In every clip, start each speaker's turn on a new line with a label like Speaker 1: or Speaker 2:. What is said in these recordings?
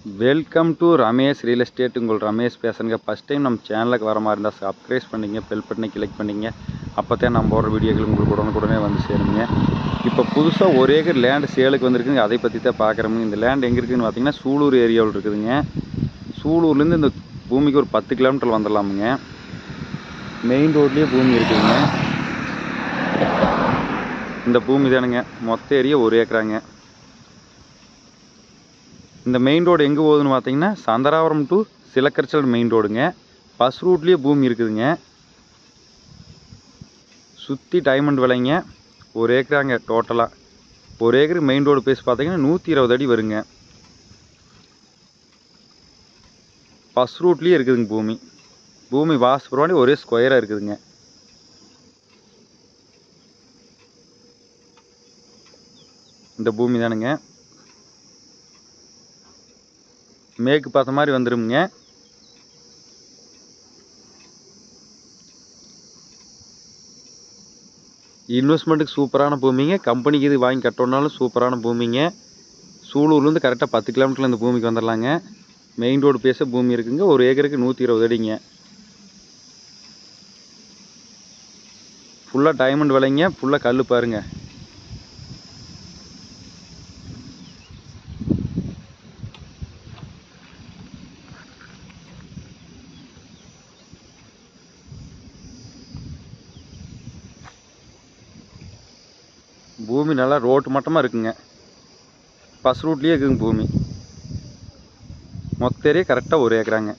Speaker 1: Welcome to Ramesh real estate. உங்கள் ரமேஷ் பேசுங்க. First time நம்ம சேனலுக்கு வர மாதிரி இருந்தால் சப்ஸ்கிரைப் பண்ணிங்க, பெல் பட்டனை கிளிக் பண்ணிங்க. அப்போ தான் நம்ம போடுற வீடியோக்கள் உங்களுக்கு உடனுக்குடனே வந்து சேருங்க. இப்போ புதுசாக 1 ஏக்கர் லேண்டு சேலுக்கு வந்திருக்குங்க. அதை பற்றி தான் பார்க்குறோங்க. இந்த லேண்ட் எங்கே இருக்குதுன்னு பார்த்தீங்கன்னா சூலூர் ஏரியாவில் இருக்குதுங்க. சூலூர்லேருந்து இந்த பூமிக்கு ஒரு 10 கிலோமீட்டர் வந்துடலாமுங்க. மெயின் ரோட்லேயே பூமி இருக்குதுங்க. இந்த பூமி தானுங்க. மொத்த ஏரியா 1 ஏக்கராங்க. இந்த மெயின் ரோடு எங்கே போகுதுன்னு பார்த்தீங்கன்னா சந்தராபுரம் டு சிலக்கரிச்சல் மெயின் ரோடுங்க. பஸ் ரூட்லேயே பூமி இருக்குதுங்க. சுற்றி டைமண்ட் விலைங்க. 1 ஏக்கராங்க டோட்டலாக. 1 ஏக்கருக்கு மெயின் ரோடு பேஸ் பார்த்தீங்கன்னா 120 அடி வருங்க. பஸ் ரூட்லேயே இருக்குதுங்க பூமி. பூமி வாசப்படி ஒரே ஸ்கொயராக இருக்குதுங்க. இந்த பூமி தானுங்க. மேற்கு பார்த்த மாதிரி வந்துடுங்க. இன்வெஸ்ட்மெண்ட்டுக்கு சூப்பரான பூமிங்க. கம்பெனிக்கு இது வாங்கி கட்டணுன்னாலும் சூப்பரான பூமிங்க. சூலூர்லேருந்து கரெக்டாக 10 கிலோமீட்டரில் இந்த பூமிக்கு வந்துடலாங்க. மெயின் ரோடு பேச பூமி இருக்குங்க. 1 ஏக்கருக்கு 120 அடிங்க. ஃபுல்லாக டைமண்ட் விலைங்க. ஃபுல்லாக கல் பாருங்க. பூமி நல்லா ரோட்டு மட்டமாக இருக்குங்க. பஸ் ரூட்லேயே இருக்குதுங்க பூமி. மொத்த ஏரியா கரெக்டாக 1 ஏக்கராங்க.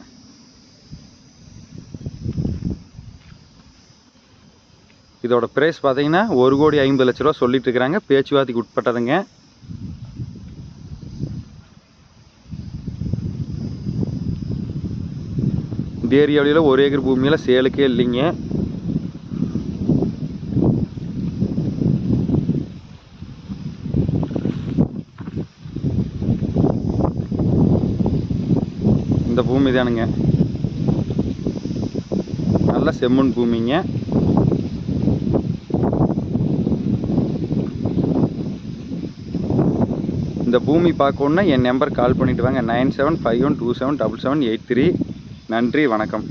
Speaker 1: இதோட ப்ரைஸ் பார்த்தீங்கன்னா 1,50,00,000 ரூபா சொல்லிட்டு இருக்கிறாங்க. பேச்சுவார்த்தைக்கு உட்பட்டதுங்க. இந்த ஏரியாவில 1 ஏக்கர் பூமியில் சேலுக்கே இல்லைங்க. இந்த பூமி தானுங்க. நல்ல செம்மண் பூமிங்க. இந்த பூமி பார்க்கணுன்னா என் நம்பர் கால் பண்ணிவிட்டு வாங்க. 9751277783. நன்றி, வணக்கம்.